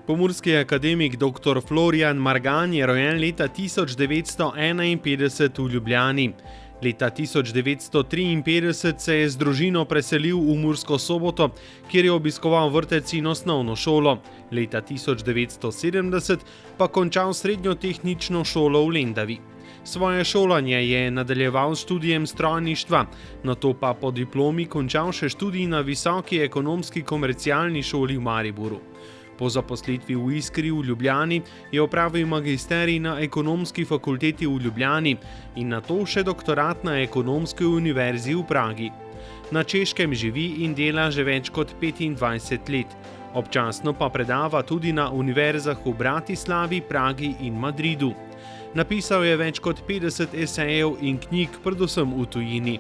Pomurski akademik dr. Florian Margan je rojen leta 1951 v Ljubljani. Leta 1953 se je z družino preselil v Mursko Soboto, kjer je obiskoval vrtec in osnovno šolo. Leta 1970 pa končal srednjo tehnično šolo v Lendavi. Svoje šolanje je nadaljeval s študijem strojništva, nato pa po diplomi končal še študij na Visoki ekonomski komercialni šoli v Mariboru. Po zaposlitvi v Iskri v Ljubljani je opravil magisterij na Ekonomski fakulteti v Ljubljani in nato še doktorat na Ekonomski univerzi v Pragi. Na Češkem živi in dela že več kot 25 let. Občasno pa predava tudi na univerzah v Bratislavi, Pragi in Madridu. Napisal je več kot 50 esejev in knjig, predvsem v tujini.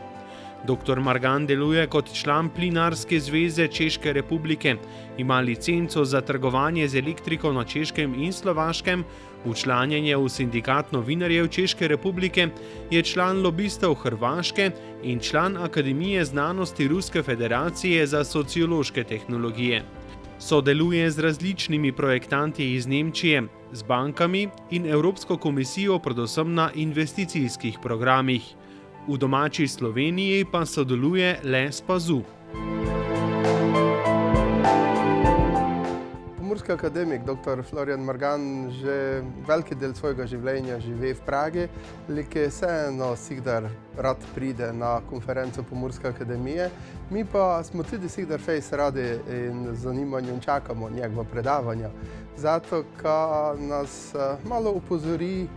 Dr. Margan deluje kot član Plinarske zveze Češke republike, ima licenco za trgovanje z elektriko na Češkem in Slovaškem, včlanjen je v sindikat novinarjev Češke republike, je član lobistov Hrvaške in član Akademije znanosti Ruske federacije za sociološke tehnologije. Sodeluje z različnimi projektanti iz Nemčije, z bankami in Evropsko komisijo predvsem na investicijskih programih. V domači Sloveniji pa sodeluje le s PAZU. Pomurski akademik dr. Florian Margan že veliki del svojega življenja živi v Pragi, ki vseeno sikdar rad pride na konferenco Pomurske akademije. Mi pa smo tudi sikdar fejs radi in z zanimanjem čakamo njegova predavanja. Zato, ker nas malo upozori,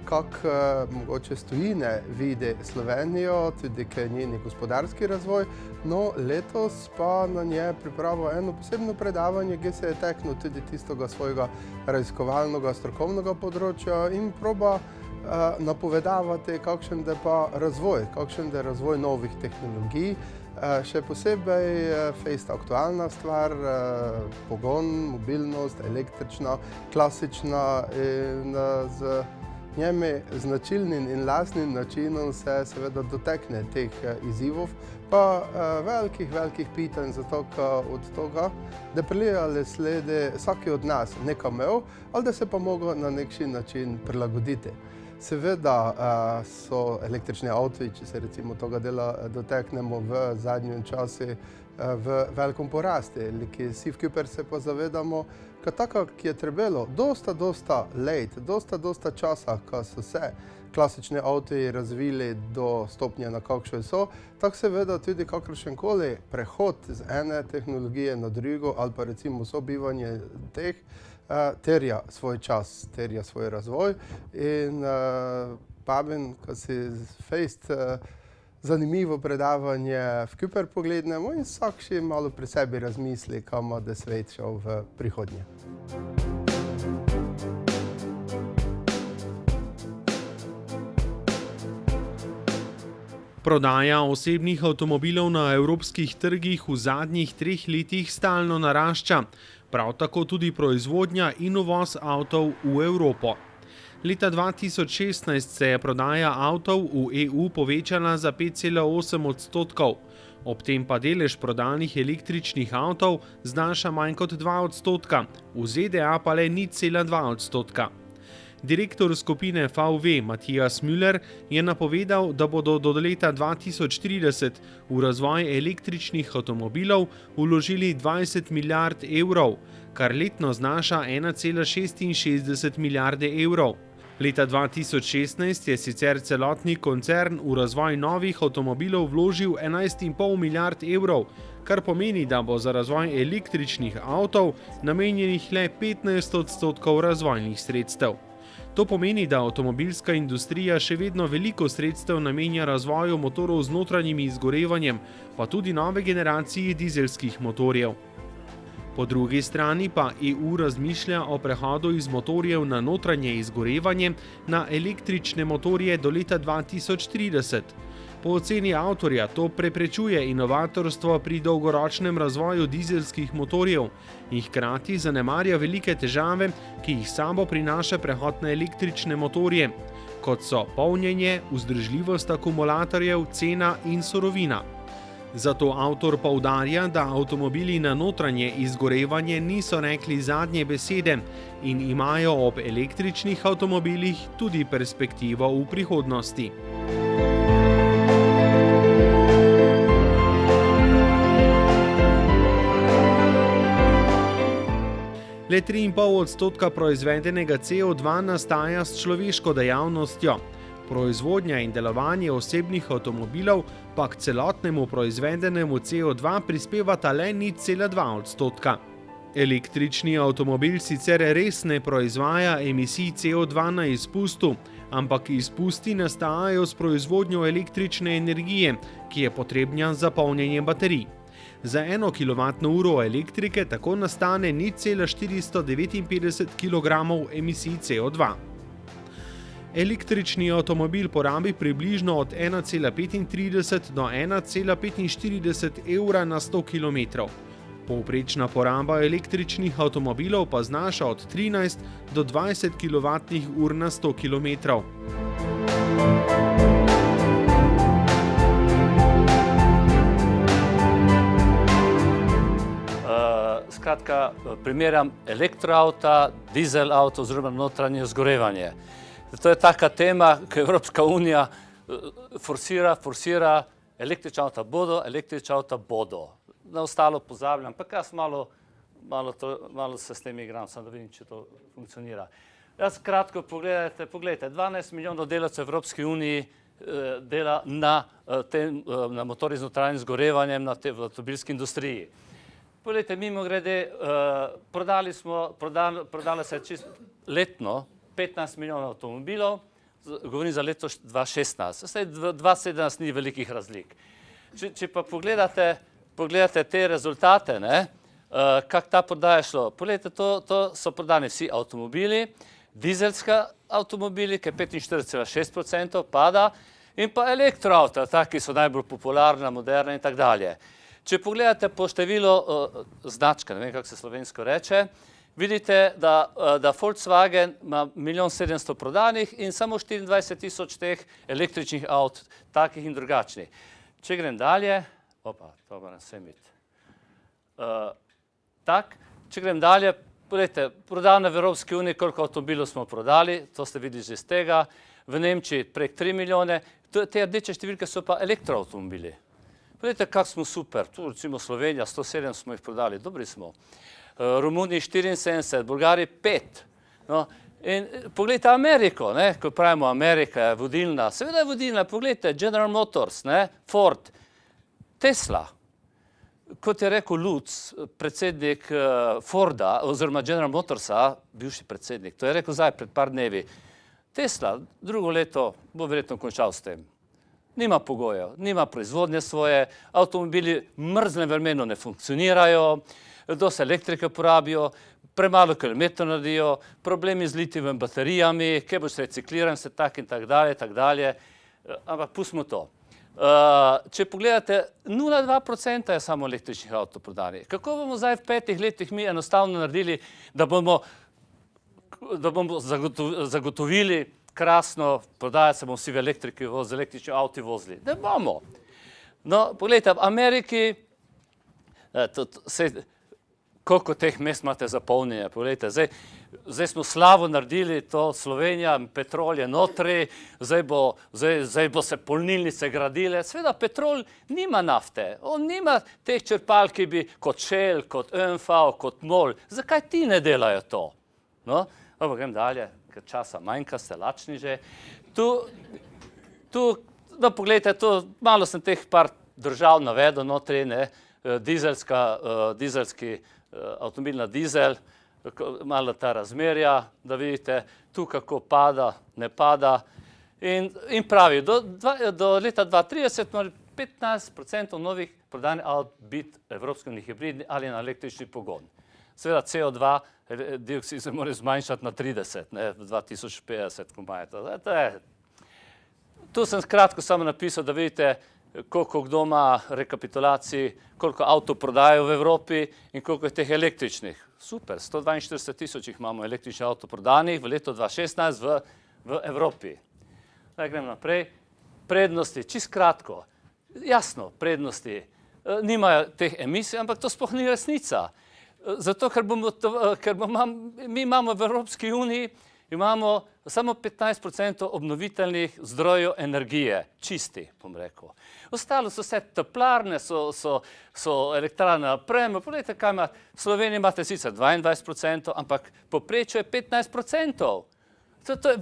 kako mogoče s tujine vidi Slovenijo, tudi njeni gospodarski razvoj. No, letos pa na nje pripravil eno posebno predavanje, ki se je teknil tudi tistega svojega raziskovalnega, strokovnega področja in proba napovedavati, kakšen je pa razvoj novih tehnologij. Še posebej fejst aktualna stvar, pogon, mobilnost, električna, klasična in z njemi značilnim in lastnim načinom se seveda dotekne teh izzivov, pa velikih pitanj, zato od tega, da prije ali sledi vsaki od nas nekaj imel, ali da se pa mogo na neki način prilagoditi. Seveda so električni avtoji, če se recimo tega dela doteknemo v zadnjem času v velikom porasti, ki si v Küper se pa zavedamo, ka tako, ki je trebalo dosta let, dosta časa, ko so se klasični avtoji razvili do stopnje, na kakšne so, tako seveda tudi kakršenkoli prehod z ene tehnologije na drugo ali pa recimo sobivanje teh terja svoj čas, terja svoj razvoj in vabim, ko si fejst zanimivo predavanje v Küper poglednemo in vsak še malo pri sebi razmisli, kam da svet šel v prihodnje. Prodaja osebnih avtomobilov na evropskih trgih v zadnjih 3 letih stalno narašča, prav tako tudi proizvodnja in uvoz avtov v Evropo. Leta 2016 se je prodaja avtov v EU povečala za 5,8%, ob tem pa delež prodanih električnih avtov znaša manj kot 2%, v ZDA pa le 0,2%. Direktor skupine VW Matthias Müller je napovedal, da bodo do leta 2030 v razvoj električnih avtomobilov vložili 20 milijard evrov, kar letno znaša 1,66 milijarde evrov. Leta 2016 je sicer celotni koncern v razvoj novih avtomobilov vložil 11,5 milijard evrov, kar pomeni, da bo za razvoj električnih avtov namenjenih le 15% razvojnih sredstev. To pomeni, da avtomobilska industrija še vedno veliko sredstev namenja razvoju motorov z notranjim izgorevanjem, pa tudi nove generacije dizelskih motorjev. Po drugi strani pa EU razmišlja o prehodu iz motorjev na notranje izgorevanje na električne motorje do leta 2030. Po oceni avtorja to preprečuje inovatorstvo pri dolgoročnem razvoju dizelskih motorjev in hkrati zanemarja velike težave, ki jih sabo prinaša prehod na električne motorje, kot so polnjenje, vzdržljivost akumulatorjev, cena in surovina. Zato avtor poudarja, da avtomobili na notranje izgorevanje niso rekli zadnje besede in imajo ob električnih avtomobilih tudi perspektivo v prihodnosti. Le 3,5% proizvedenega CO2 nastaja s človeško dejavnostjo. Proizvodnja in delovanje osebnih avtomobilov pa k celotnemu proizvedenemu CO2 prispevata le 0,2%. Električni avtomobil sicer res ne proizvaja emisij CO2 na izpustu, ampak izpusti nastajajo s proizvodnjo električne energije, ki je potrebna za polnjenje baterij. Za 1 kWh elektrike tako nastane 0,459 kg emisij CO2. Električni avtomobil porabi približno od 1,35 do 1,45 evra na 100 km. Povprečna poraba električnih avtomobilov pa znaša od 13 do 20 kWh na 100 km. Skratka, primerjam elektroavta, dizelavto oziroma notranje zgorevanje. To je taka tema, ki Evropska unija forsira, električna avta bodo. Na ostalo pozabljam, pa jaz malo se s tem igram, samo da vidim, če to funkcionira. Jaz kratko pogledajte, 12 milijonov delavcev v Evropski uniji dela na motorjih z notranjim zgorevanjem v avtomobilski industriji. Poglejte, mimogrede, prodala se je letno 15 milijonov avtomobilov, govorim za leto 2016. Zdaj 2017 ni velikih razlik. Če pa pogledate te rezultate, kako ta prodaja je šlo. Poglejte, to so prodani vsi avtomobili, dizelska avtomobili, ki je 45,6% pada, in pa elektroavta, taki so najbolj popularna, moderna in tako dalje. Če pogledate po številu značke, ne vem, kako se slovensko reče, vidite, da Volkswagen ima 1 700 000 prodanih in samo 24 000 teh električnih avt, takih in drugačnih. Če grem dalje, to moram semiti. Če grem dalje, pogledajte, prodane v Evropski uniji, koliko avtomobilov smo prodali, to ste videli že iz tega, v Nemčiji prek 3 milijone, te rdeče številke so pa elektroavtomobili. Pogledajte, kako smo super, tu recimo Slovenija, 107 smo jih prodali, dobri smo. Romuniji 74, Bolgariji 5. In pogledajte Ameriko, ko pravimo Amerika je vodilna, seveda je vodilna, pogledajte General Motors, Ford, Tesla. Kot je rekel Lutz, predsednik Forda oziroma General Motorsa, bivši predsednik, to je rekel zdaj pred par dnevi, Tesla drugo leto bo verjetno končal s tem. Nima pogojev, nima proizvodnje svoje, avtomobili mrzlem vremenu ne funkcionirajo, dosti elektrike porabijo, premalo kilometrov naredijo, problemi z litijevimi baterijami, kaj boš recikliran se tak in tak dalje, ampak pustimo to. Če pogledate, 0,2% je samo električnih avtov prodanih. Kako bomo zdaj v 5 letih mi enostavno naredili, da bomo zagotovili krasno, prodajati se bomo vsi v elektriki, z električni avti vozili. Ne bomo. No, pogledajte, v Ameriki, koliko teh mest imate za polnjenje, pogledajte, zdaj smo slavo naredili to Slovenija, Petrol je notri, zdaj bo se polnilnice gradile. Sveda Petrol nima nafte, on nima teh črpalk, ki bi kot Shell, kot OMV, kot MOL. Zakaj ti ne delajo to? No, grem dalje. Časa manjka, ste lačni že. Pogledajte, malo sem teh par držav navedel notri, dizelski avtomobil na dizel, malo ta razmerja, da vidite tu, kako pada, ne pada. In pravi, do leta 2030 mora 15% novih prodanih avt biti evropski hibridni ali na električni pogon. Seveda CO2 dioksid se mora zmanjšati na 30, v 2050, ko imate. Tu sem kratko samo napisal, da vidite, koliko kdo ima rekapitulacij, koliko avtov prodajo v Evropi in koliko je teh električnih. Super, 142 000 jih imamo električnih avtov prodanih v letu 2016 v Evropi. Zdaj grem naprej. Prednosti, čisto kratko. Jasno, prednosti. nimajo teh emisij, ampak to sploh ni resnica. Zato, ker mi imamo v Evropski uniji imamo samo 15% obnovitelnih zdrojev energije, čisti, bom rekel. Ostalo so vse toplarne, so elektrarne na premog. Poglejte, kaj ima, v Sloveniji imate sicer 22%, ampak povprečju je 15%. To je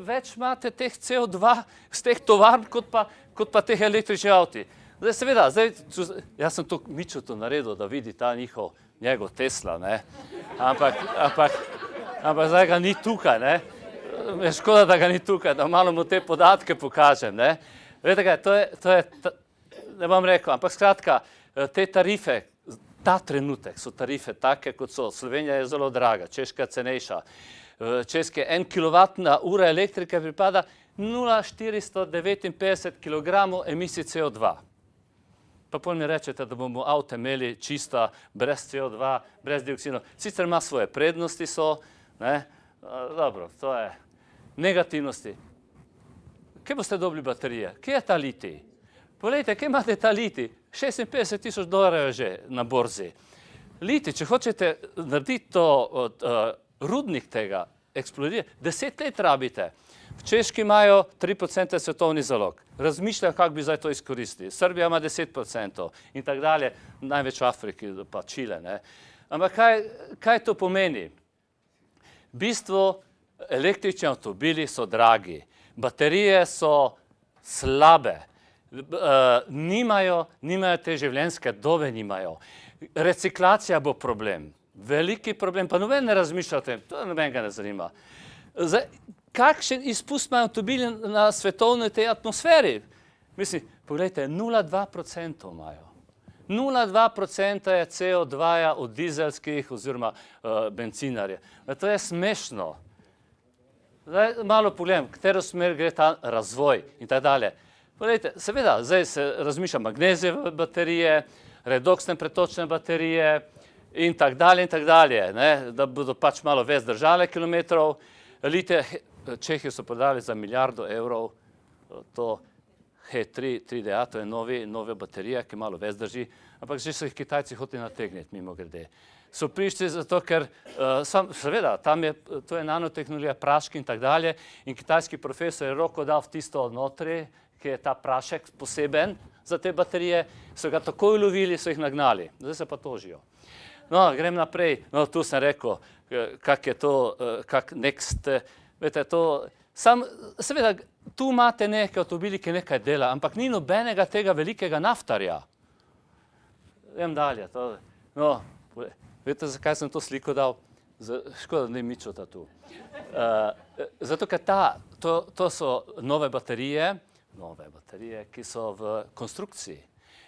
več imate teh CO2 z teh tovarn, kot pa teh električnih avti. Zdaj, seveda, jaz sem to Mičotu naredil, da vidi ta njegov Tesla, ne. Ampak zdaj ga ni tukaj, ne. Je škoda, da ga ni tukaj, da malo mu te podatke pokažem, ne. Veste kaj, to je, ne bom rekel, ampak skratka, te tarife, ta trenutek so tarife take, kot so. Slovenija je zelo draga, Češka je cenejša. V Češki 1 kilovatna ura elektrike pripada 0,459 kg emisij CO2. Pa pol mi rečete, da bomo avte imeli čista, brez CO2, brez dioksinov. Sicer ima svoje prednosti ne, dobro, to je negativnosti. Kje boste dobili baterije? Kje je ta litij? Poglejte, kje imate ta litij? $56,000 je že na borzi. Litij, če hočete narediti to rudnik tega, eksplodira, 10 let rabite. V Češki imajo 3% svetovni zalog. Razmišljajo, kako bi zdaj to izkoristili. Srbija ima 10% in tako dalje, največ v Afriki, pa Čile, ne. Ampak kaj to pomeni? V bistvu električni avtomobili so dragi, baterije so slabe, nimajo te življenjske dobe, nimajo. Reciklacija bo problem, veliki problem, pa noben ne razmišlja o tem, to nobenega ne zanima. Kakšen izpust imajo avtomobili na svetovni tej atmosferi? Mislim, pogledajte, 0,2% imajo. 0,2% je CO2 od dizelskih oziroma bencinarjev. To je smešno. Zdaj malo pogledam, katero smer gre ta razvoj in tako dalje. Poglejte, seveda, zdaj se razmišlja magnezijeve baterije, redoksne pretočne baterije in tako dalje, da bodo pač malo več držale kilometrov. Čehi so prodali za €1 milijardo, to He3, 3DA, to je nove baterije, ki malo več drži, ampak že so jih Kitajci hoteli nategniti, mimo grede. So prišli zato, ker seveda, to je nanotehnologija, praški in tako dalje, in kitajski profesor je roko dal v tisto notri, ki je ta prašek poseben za te baterije, so ga takoj ulovili, so jih nagnali, zdaj se pa tožijo. No, grem naprej, no, tu sem rekel, kak je to, kak next, veste, to, seveda, tu imate nekaj avtomobili, ki nekaj dela, ampak ni nobenega tega velikega naftarja. Grem dalje, no, veste, zakaj sem to sliko dal? Škoda, da ni Mičota tu. Zato, ker to so nove baterije, ki so v konstrukciji.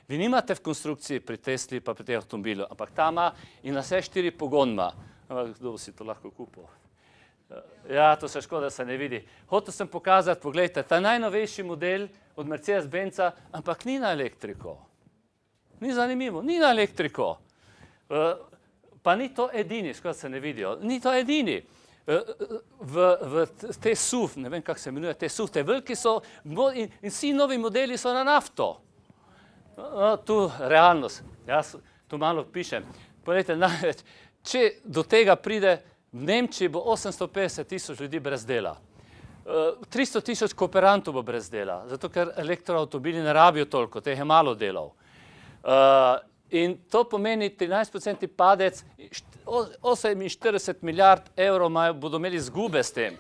Vi nimate v konstrukciji pri Tesli pa pri teh avtomobilu, ampak ta ima in na vse 4 pogon ima. Kdo si to lahko kupil? Ja, to se škoda, se ne vidi. Hotel sem pokazati, pogledajte, ta najnovejši model od Mercedes-Benza, ampak ni na elektriko. Ni zanimivo, ni na elektriko. Pa ni to edini, škoda se ne vidijo, ni to edini. V te SUV, ne vem, kako se imenuje, te SUV, te veliki so, in vsi novi modeli so na nafto. Tu realnost, jaz tu malo pišem. Poglejte, največ, če do tega pride, v Nemčiji bo 850,000 ljudi brez dela. 300,000 kooperantov bo brez dela, zato ker elektroavtomobili ne rabijo toliko, teh je malo delov. In to pomeni 13% padec, 48 milijard evrov bodo imeli izgube s tem.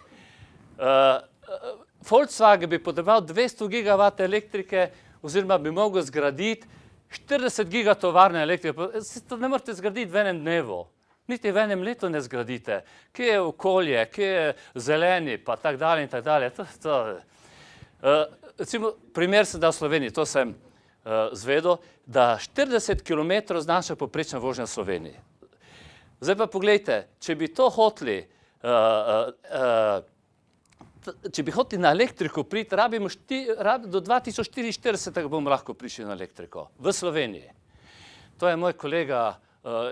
Volkswagen bi potreboval 200 gigavat elektrike, oziroma bi mogel zgraditi 40 gigatovarne elektrike. To ne morete zgraditi v enem dnevu. Niti v enem letu ne zgradite. Kje je okolje, kje je zeleni, pa tako dalje in tako dalje. Recimo, primer sem dal v Sloveniji, to sem zvedel, da 40 km znaša povprečna vožnja v Sloveniji. Zdaj pa pogledajte, če bi to hoteli, če bi hoteli na elektriko priti, rabimo do 2044, da bomo lahko prišli na elektriko v Sloveniji. To je moj kolega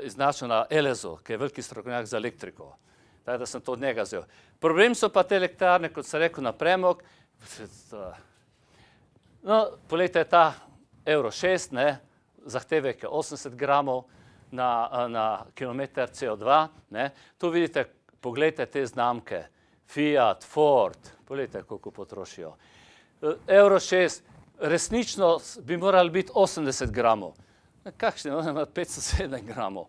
iznačil na Elezu, ki je veliki strokovnjak za elektriko. Tako da sem to od njega vzel. Problem so pa te elektrarne, kot sem rekel, na premog. No, poglejte, ta Euro 6, zahtevek je 80 gramov na kilometer CO2. Ne. Tu vidite, pogledajte te znamke. Fiat, Ford, pogledajte, koliko potrošijo. Euro 6, resnično bi morali biti 80 gramov. Kakšne, 507 gramov.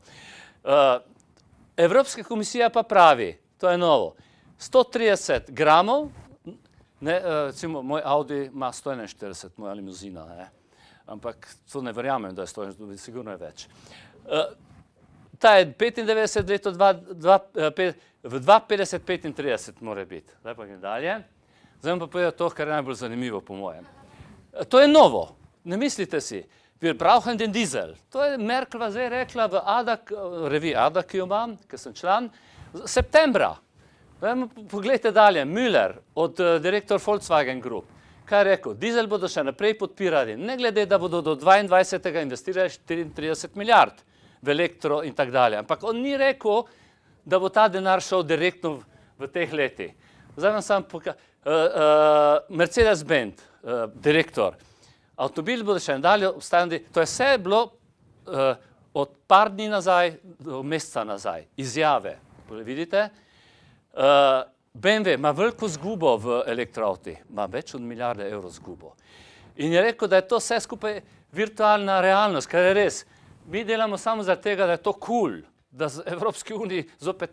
Evropska komisija pa pravi, to je novo, 130 gramov, recimo moj Audi ima 141, moja limuzina, ne? Ampak to ne verjamem, da je 141, sigurno je več. Ta je 95 leto, v 2,50-35 mora biti. Zdaj pa grem dalje. Zdaj vam pa povedal to, kar je najbolj zanimivo po mojem. To je novo, ne mislite si. Wir brauchen den Diesel. To je Merklova zdaj rekla v reviji ADA, ki jo imam, ker sem član, septembra. Poglejte dalje, Müller, direktor Volkswagen Group, kaj je rekel, dizel bodo še naprej podpirali, ne glede, da bodo do 22. investirali 34 milijard v elektro in tak dalje. Ampak on ni rekel, da bo ta denar šel direktno v teh letih. Zdaj vam sam pokažem, Mercedes-Benz, direktor, avtomobil bodo še nadalje obstajali, to je vse bilo od par dni nazaj do meseca nazaj, izjave, vidite. BMW ima veliko zgubo v elektroavtih, ima več od milijarde evrov zgubo. In je rekel, da je to vse skupaj virtualna realnost, kar je res. Mi delamo samo zaradi tega, da je to cool, da z Evropski uniji zopet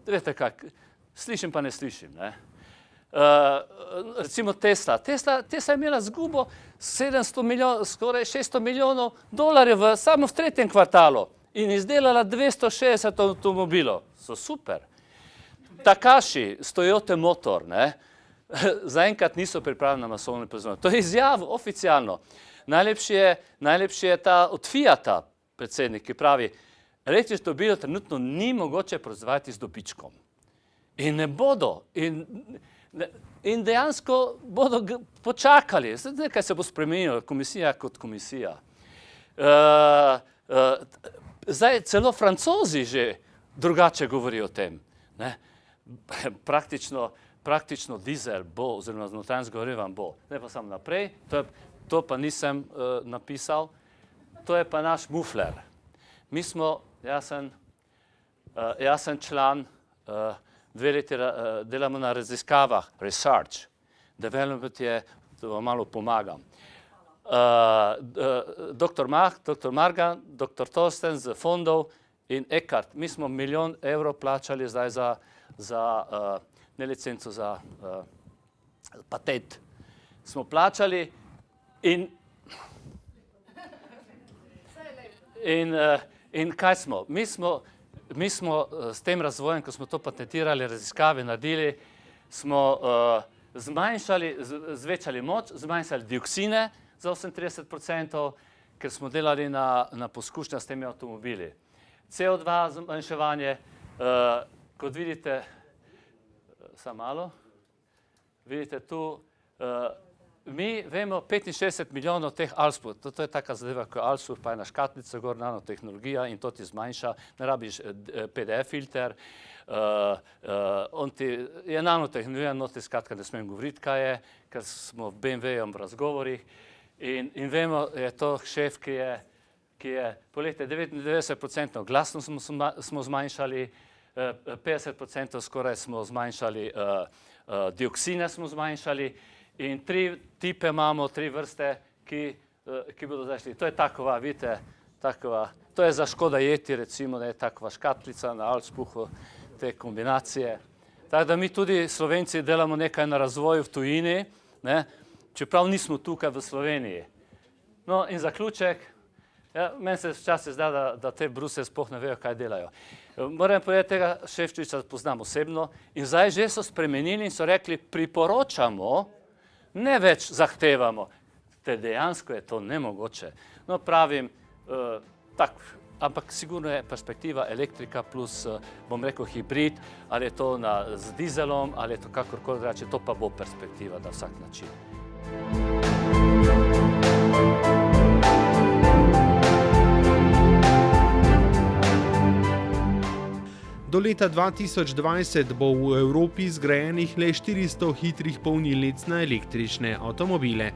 veste kak, slišim pa ne slišim, ne. Recimo Tesla je imela zgubo 700 milijonov, skoraj 600 milijonov dolarjev samo v tretjem kvartalu in izdelala 260 avtomobilov. So super. Takashi, Toyota Motor, ne, zaenkrat niso pripravljeni na masovne proizvodnje. To je izjavo oficialno. Najlepši je ta od Fiata, predsednik, ki pravi, električni avtomobil trenutno ni mogoče proizvajati z dobičkom. In ne bodo. In dejansko bodo počakali. Nekaj se bo spremenilo, komisija kot komisija. Zdaj celo Francozi že drugače govorijo o tem. Praktično dizel bo, oziroma z notranjsko gorivo bo. Zdaj pa sam naprej, to pa nisem napisal, to je pa naš mufler. Mi smo, jaz sem član, 2 leti delamo na raziskavah, research, development je, da vam malo pomagam. Dr. Margan, dr. Torsten z fondov in Eckart, mi smo 1 milijon evrov plačali zdaj za ne licenco, za patent. Smo plačali in kaj smo? Mi smo s tem razvojem, ko smo to patentirali, raziskave naredili, smo zvečali moč, zmanjšali dioksine za 38%, ker smo delali na poskušnjah s temi avtomobili. CO2 zmanjševanje, kot vidite, samo malo, vidite tu, mi vemo 65 milijonov teh ALSP-ov, to je taka zadeva, ko je ALSP, pa je na škatlica gor, nanotehnologija in to ti zmanjša, ne rabiš PDF filter, on ti je nanotehnologija, noti skratka ne smem govoriti, kaj je, ker smo v BMW-jem v razgovorih in vemo, je to šef, ki je, poglejte, 99% glasno smo zmanjšali, 50% skoraj smo zmanjšali, dioksine smo zmanjšali, in 3 tipe imamo, 3 vrste, ki bodo zdaj šli. To je takova, vidite, takova, to je za škoda jeti, recimo, da je takova škatlica na Altspuhu, te kombinacije. Tako da mi tudi Slovenci delamo nekaj na razvoju v tujini, čeprav nismo tukaj v Sloveniji. No in zaključek, meni se včasih zda, da te Bruse sploh ne vejo, kaj delajo. Moram povedati, tega Šefčoviča poznam osebno in zdaj že so spremenili in so rekli, priporočamo, ne več zahtevamo, te dejansko je to nemogoče. No pravim, tako, ampak sigurno je perspektiva elektrika plus, bom rekel, hibrid, ali je to z dizelom, ali je to kakorkoli drugače, to pa bo perspektiva na vsak način. Do leta 2020 bo v Evropi zgrajenih le 400 hitrih polnilnic na električne avtomobile.